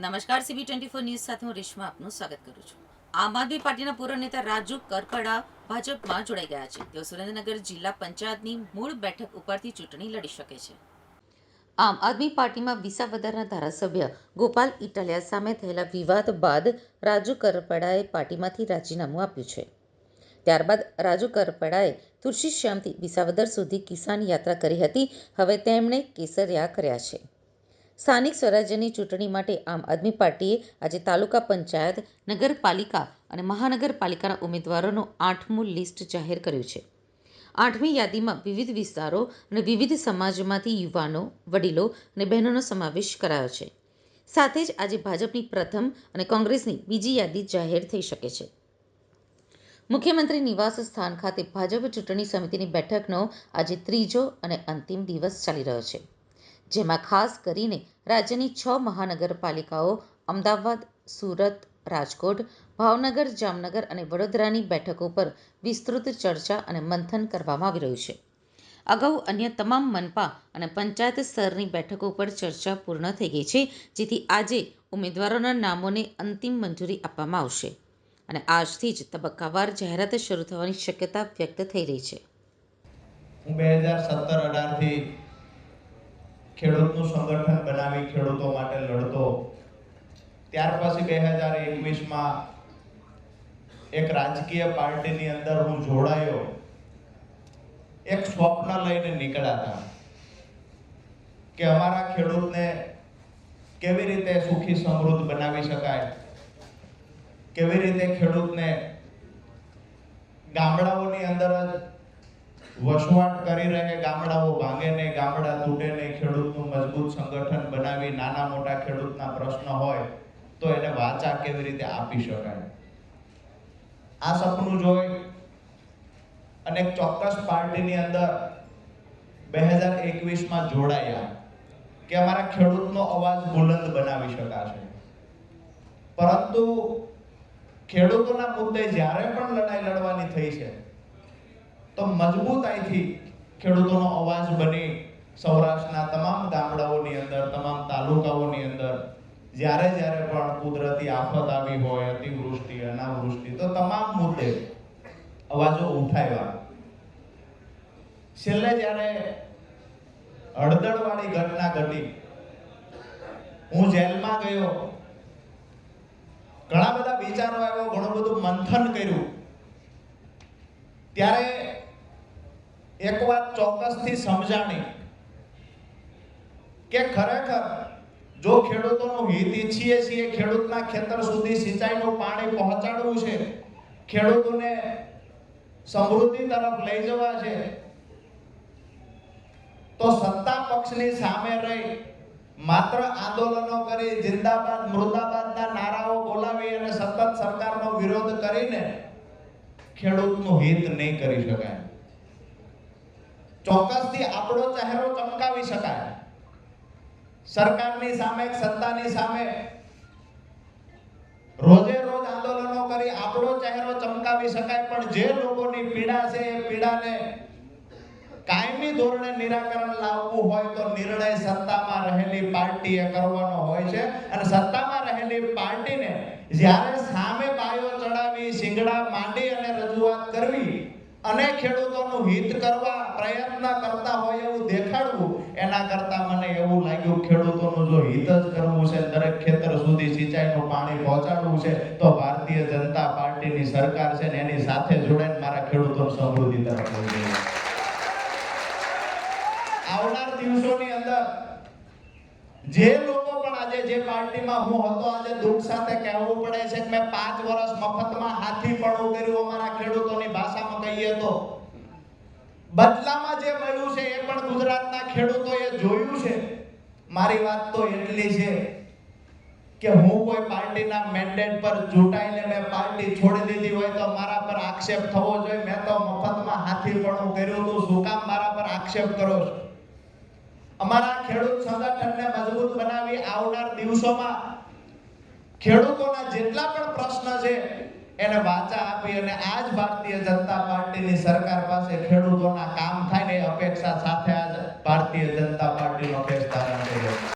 નમસ્કાર, CB24 news સાથે હું રેશમા આપનું સ્વાગત કરું છું. આમ આદમી પાર્ટીના પૂર્વ નેતા રાજુ કરપડા ભાજપમાં જોડાઈ ગયા છે. તેઓ સુરેન્દ્રનગર જિલ્લા પંચાયતની મૂળ બેઠક ઉપરથી ચૂંટણી લડી શકે છે. આમ આદમી પાર્ટીમાં વિસાવદરના ધારાસભ્ય ગોપાલ ઇટાલિયા સામે થયેલા વિવાદ બાદ રાજુ કરપડાએ પાર્ટીમાંથી રાજીનામું આપ્યું છે. ત્યારબાદ રાજુ કરપડાએ તુલસીશ્યામથી વિસાવદર સુધી કિસાન યાત્રા કરી હતી. હવે તેમણે કેસરિયા કર્યા છે. સ્થાનિક સ્વરાજ્યની ચૂંટણી માટે આમ આદમી પાર્ટીએ આજે તાલુકા પંચાયત, નગરપાલિકા અને મહાનગરપાલિકાના ઉમેદવારોનું 8મું લિસ્ટ જાહેર કર્યું છે. 8મી યાદીમાં વિવિધ વિસ્તારો અને વિવિધ સમાજમાંથી યુવાનો, વડીલો અને બહેનોનો સમાવેશ કરાયો છે. સાથે જ આજે ભાજપની પ્રથમ અને કોંગ્રેસની બીજી યાદી જાહેર થઈ શકે છે. મુખ્યમંત્રી નિવાસ સ્થાન ખાતે ભાજપ ચૂંટણી સમિતિની બેઠકનો આજે ત્રીજો અને અંતિમ દિવસ ચાલી રહ્યો છે, જેમાં ખાસ કરીને રાજ્યની 6 મહાનગરપાલિકાઓ અમદાવાદ, સુરત, રાજકોટ, ભાવનગર, જામનગર અને વડોદરાની બેઠકો પર વિસ્તૃત ચર્ચા અને મંથન કરવામાં આવી રહ્યું છે. અગાઉ અન્ય તમામ મનપા અને પંચાયત સ્તરની બેઠકો પર ચર્ચા પૂર્ણ થઈ ગઈ છે, જેથી આજે ઉમેદવારોના નામોને અંતિમ મંજૂરી આપવામાં આવશે અને આજથી જ તબક્કાવાર જાહેરાત શરૂ થવાની શક્યતા વ્યક્ત થઈ રહી છે. હું 2017-18થી ખેડૂતનું સંગઠન બનાવી ખેડૂતો માટે લડતો. ત્યાર પછી 2021માં એક રાજકીય પાર્ટીની અંદર હું જોડાયો. એક સ્વપ્ન લઈને નીકળ્યા હતા કે અમારા ખેડૂતને કેવી રીતે સુખી સમૃદ્ધ બનાવી શકાય, કેવી રીતે ખેડૂતને ગામડાઓની અંદર જ વસવાટ કરી રહે, ગામડાઓ ભાંગે નહીં, ગામડા તૂટે નહીં, ખેડૂતનું મજબૂત સંગઠન બનાવી નાના મોટા ખેડૂતના પ્રશ્ન હોય તો એને વાચા કેવી રીતે આપી શકાય. આ સપનું જોઈ અને એક ચોક્કસ પાર્ટીની અંદર 2021માં જોડાયા કે અમારા ખેડૂતનો અવાજ બુલંદ બનાવી શકાશે. પરંતુ ખેડૂતોના મુદ્દે જ્યારે પણ લડાઈ લડવાની થઈ છે તો મજબૂતાઈથી ખેડૂતોનો અવાજ બની સૌરાષ્ટ્રના તમામ ગામડાઓની અંદર, તમામ તાલુકાઓની અંદર જ્યારે પણ કુદરતી આફત આવી હોય, અતિવૃષ્ટિ, અનાવૃષ્ટિ, તો તમામ મુદ્દે અવાજો ઉઠાવ્યા. છેલ્લે જ્યારે હળદળવાળી ઘટના ઘટી, હું જેલમાં ગયો, ઘણા બધા વિચારો આવ્યો, ઘણું બધું મંથન કર્યું. ત્યારે એક વાત ચોક્કસથી સમજાણી કે ખરેખર જો ખેડૂતોનું હિત ઈચ્છીએ છીએ, ખેડૂતના ખેતર સુધી સિંચાઈનું પાણી પહોંચાડવું છે, ખેડૂતોને સમૃદ્ધિ તરફ લઈ જવા છે, તો સત્તા પક્ષની સામે રહી માત્ર આંદોલનો કરી, જિંદાબાદ મુર્દાબાદના નારાઓ બોલાવી અને સતત સરકારનો વિરોધ કરીને ખેડૂતનું હિત નહીં કરી શકાય. ચોક્કસથી આપણો ચહેરો ચમકાવી શકાય. સરકારની સામે, સત્તાની સામે રોજે રોજ આંદોલનો કરી આપણો ચહેરો ચમકાવી શકાય, પણ જે લોકોની પીડા છે એ પીડાને કાયમી ધોરણે નિરાકરણ લાવવું હોય તો નિર્ણય સત્તામાં રહેલી પાર્ટીએ કરવાનો હોય છે. અને સત્તામાં રહેલી પાર્ટીને જ્યારે સામે બાયો ચડાવી, શિંગડા માંડી અને રજૂઆત કરવી અને ખેડૂતોનું હિત કરવા પ્રયત્ન કરતા હોય એવું દેખાડવું, એના કરતા મને એવું લાગ્યું ખેડૂતોનું જો હિત જ કરવું છે, દરેક ખેતર સુધી સિંચાઈનું પાણી પહોંચાડવું છે, તો ભારતીય જનતા પાર્ટીની સરકાર છે ને એની સાથે જોડાઈને મારા ખેડૂતોની સમૃદ્ધિ તરફ લઈ જઈએ. આવનાર દિવસોની અંદર જે લોકો પણ આજે જે પાર્ટીમાં હું હતો, આજે દુઃખ સાથે કહેવું પડે છે કે મેં 5 વર્ષ મફતમાં હાથીપણું કર્યું. અમારા ખેડૂતોની ભાષામાં કહીએ તો બદલામાં જે મળ્યું છે એ પણ ગુજરાતના ખેડૂતોએ જોયું છે. મારી વાત તો એટલી છે કે હું કોઈ પાર્ટીના મેન્ડેટ પર ચૂંટાઈને મેં પાર્ટી છોડી દીધી હોય તો મારા પર આક્ષેપ થવો જોઈએ. મેં તો મફતમાં હાથીપણું કર્યું હતું, શું કામ મારા પર આક્ષેપ કરો છો? અમારા ખેડૂત સંગઠનને મજબૂત બનાવી આવનાર દિવસોમાં ખેડૂતોના જેટલા પણ પ્રશ્ન છે એને વાચા આપી અને આજ ભારતીય જનતા પાર્ટીની સરકાર પાસે ખેડૂતોના કામ થાય ને અપેક્ષા સાથે આજ ભારતીય જનતા પાર્ટીનો